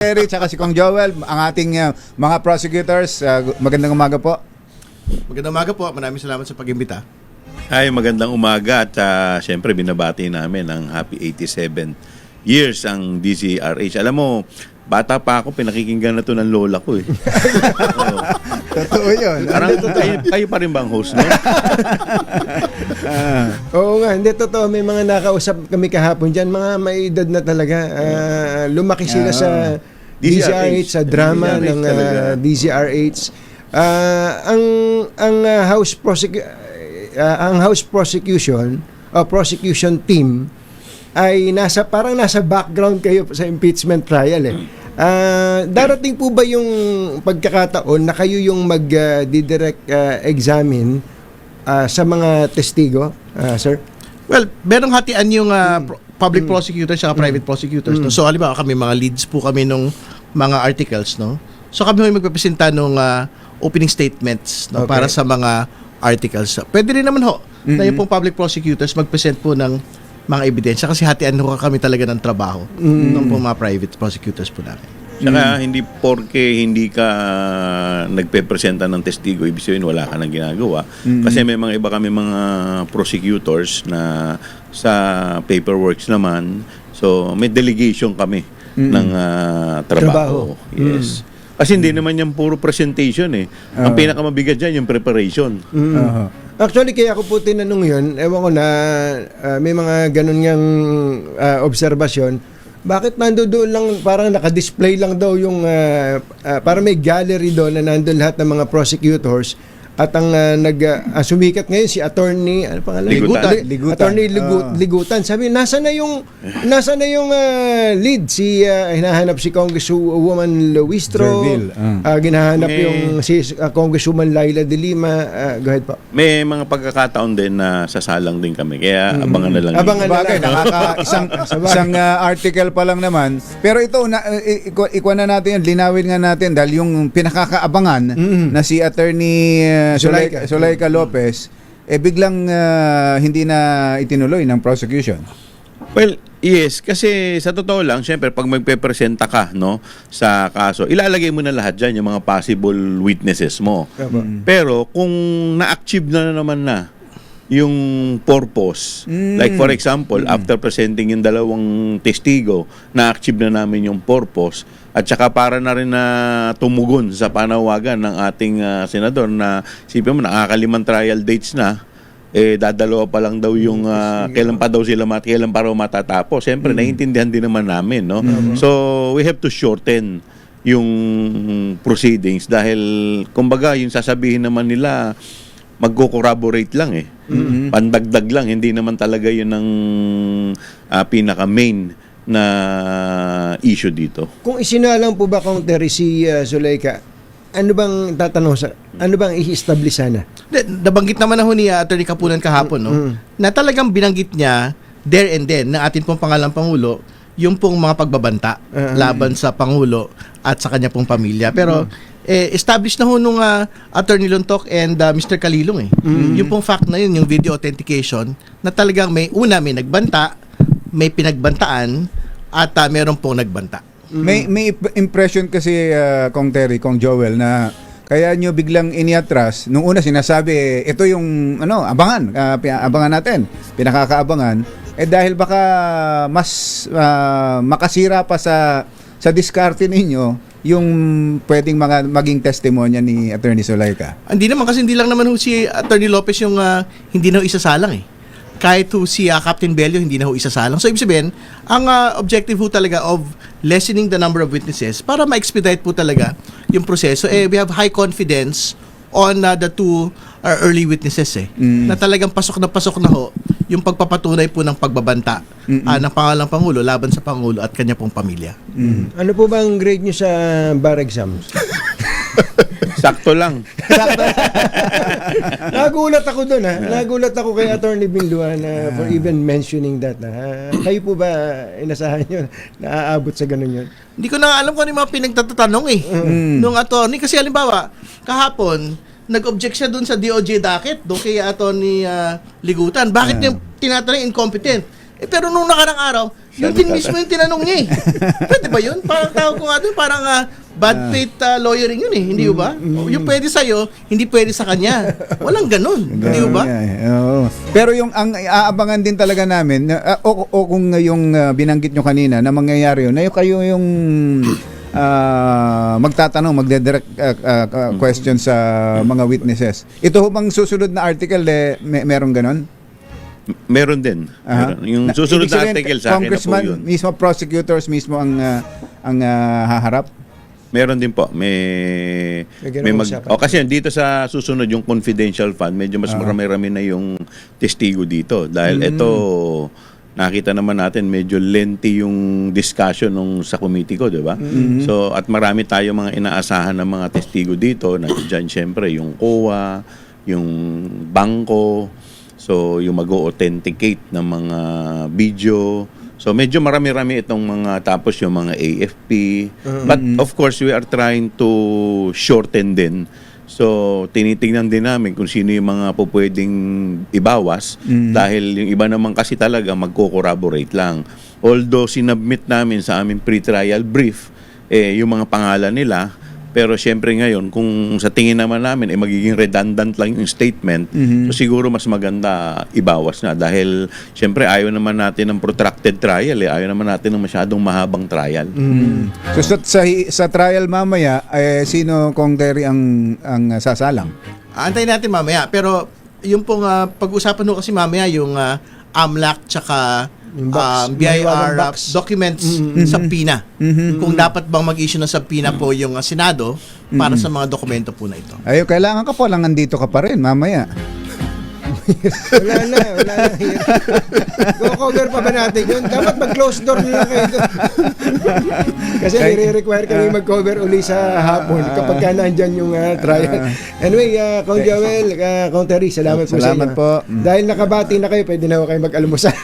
Eric at si Kong Joel, ang ating mga prosecutors. Magandang umaga po. Magandang umaga po. Maraming salamat sa pag-imbita. Ay, magandang umaga at siyempre binabati namin ang happy 87 years ang DZRH. Alam mo, bata pa ako, pinakikinggan na to ng lola ko eh. Totoo yun. Parang kayo pa rin bang host, no? Oo nga, hindi totoo. May mga nakausap kami kahapon dyan, mga may edad na talaga. Lumaki sila sa DZRH, sa drama DZRH ng talaga. DZRH. Ang House prosecution team ay parang nasa background kayo sa impeachment trial eh. Darating po ba yung pagkakataon na kayo yung mag-direct examine sa mga testigo, sir? Well, merong hatian yung public prosecutors at private prosecutors. No? So, halimbawa kami, mga leads po kami nung mga articles. No? So, kami may magpapresenta nung opening statements no? Okay. Para sa mga articles. Pwede rin naman ho na yung pong public prosecutors mag-present po ng mga ebidensya kasi hatian ho kami talaga ng trabaho ng pong mga private prosecutors po namin. Saka hindi porke hindi ka nagpe-presenta ng testigo, ibig sabihin wala ka nang ginagawa. Kasi may mga iba kami mga prosecutors na sa paperworks naman. So may delegation kami ng trabaho. Yes. Kasi hindi naman yan puro presentation eh. Ang pinakamabigat dyan yung preparation. Actually, kaya ako po tinanong yun, ewan ko na may mga ganun ngang obserbasyon. Bakit nandoon lang, parang nakadisplay lang daw yung, parang may gallery doon na nandoon lahat ng mga prosecutors at ang sumikat ngayon si attorney, ano pangalan? Ligutan. Attorney Ligutan. Sabi, nasa na yung lead? Si hinahanap si Congresswoman Luistro. Ginahanap yung si Congresswoman Laila de Lima. Go ahead po. May mga pagkakataon din na sasalang din kami. Kaya abangan na lang. Abangan na Bagay, isang article pa lang naman. Pero ito, ikuha na natin yan, linawin nga natin dahil yung pinakakaabangan na si attorney Zuleika Lopez, biglang hindi na itinuloy ng prosecution. Well, yes, kasi sa totoo lang, syempre pag magpe-presenta ka no sa kaso, ilalagay mo na lahat diyan yung mga possible witnesses mo. Pero kung na-achieve na naman na yung purpose, like for example, after presenting yung dalawang testigo, na-achieve na namin yung purpose at saka para na rin na tumugon sa panawagan ng ating senador na sipin mo nakakalimang trial dates na dadalawa pa lang daw yung kailan pa daw sila kailan pa raw matatapos. Siyempre, naiintindihan din naman namin, no? So, we have to shorten yung proceedings dahil, kumbaga, yung sasabihin naman nila, magko-corroborate lang eh. Pandagdag lang, hindi naman talaga yun ang pinaka-main na issue dito. Kung isinalang po ba kung Terry si Zuleika, ano bang ano bang i-establish sana? Nabanggit naman na ho ni Attorney Kapunan kahapon, no? Na talagang binanggit niya there and then na atin pong pangalang Pangulo yung pong mga pagbabanta laban sa Pangulo at sa kanya pong pamilya. Pero established na ho nung Attorney Luntok and Mr. Kalilong eh. Yung pong fact na yun, yung video authentication, na talagang may nagbanta, may pinagbantaan, at meron pong nagbanta. May impression kasi Kong Terry, Kong Joel, na kaya nyo biglang iniatras. Nung una sinasabi, ito yung abangan natin, pinakakaabangan. Dahil baka mas makasira pa sa diskarte ninyo yung pwedeng maging testimonya ni Attorney Zuleika. Hindi naman, kasi hindi lang naman ho si Attorney Lopez yung hindi na ho isasalang eh. Kahit ho si Captain Bello hindi na ho isasalang. So, ibig sabihin, ang objective ho talaga of lessening the number of witnesses para ma-expedite po talaga yung proseso. We have high confidence on the two early witnesses na talagang pasok na ho yung pagpapatunay po ng pagbabanta ng pangalang Pangulo laban sa Pangulo at kanya pong pamilya. Ano po ba ang grade nyo sa bar exams? Sakto lang. Nagulat ako doon Nagulat ako kay Attorney Binluan for even mentioning that. Kayo po ba inasahan nyo na aabot sa ganun yun? Hindi ko na alam kung ano yung mga pinagtatanong nung attorney. Kasi halimbawa, kahapon, nag-object siya doon sa DOJ docket, doon kay Attorney Ligutan. Bakit niya tinatanong incompetent? Pero nung nakarang araw, yun din mismo yung tinanong niya eh. Pwede ba yun? Parang tawag ko nga doon, parang bad faith lawyering yun eh. Hindi ba? Yung pwede sa'yo, hindi pwede sa kanya. Walang ganun. Hindi ba? Oo. Pero yung ang aabangan din talaga namin o kung yung binanggit nyo kanina na mangyayari yun, na yung kayo yung magtatanong, magdedirect question sa mga witnesses. Ito ho bang susunod na article merong ganon? Meron din. Aha. Meron. Yung susunod Ibig na sabihin, article sa akin na po Congressman, yun. mismo prosecutors mismo ang haharap. Meron din po. May ganun usapan. kasi dito sa susunod yung confidential fund, medyo mas marami-rami na yung testigo dito. Dahil ito, nakita naman natin medyo lengthy yung discussion nung sa committee ko, di ba? So, at marami tayo mga inaasahan ng mga testigo dito. Nandiyan syempre yung COA, yung bangko, so yung mag-authenticate ng mga video. So medyo marami-rami itong mga, tapos yung mga AFP. But of course, we are trying to shorten din. So tinitingnan din namin kung sino yung mga pwedeng ibawas dahil yung iba naman kasi talaga magko-corroborate lang. Although sinubmit namin sa aming pre-trial brief yung mga pangalan nila, pero syempre ngayon kung sa tingin naman namin magiging redundant lang yung statement, so siguro mas maganda ibawas na dahil syempre ayaw naman natin ng protracted trial, ayaw naman natin ng masyadong mahabang trial. So sa trial mamaya, sino Kong Terry ang sasalang? Antayin natin mamaya. Pero yung pong pag-usapan nyo kasi mamaya yung AMLAC tsaka Yung box, BIR yung box. documents subpoena. Kung dapat bang mag-issue ng subpoena po yung Senado para sa mga dokumento po na ito. Ayo, kailangan ka pa lang nandito ka pa rin mamaya. Wala na. Go cover pa ba natin yun? Dapat mag-close door nila kayo doon. Kasi nire-require kami mag-cover uli sa hapon kapag ka nandyan yung trial. Anyway, Kong Joel, Kong Terry, salamat po sa inyo. Salamat po. Dahil nakabati na kayo, pwede na kayo mag-almusal.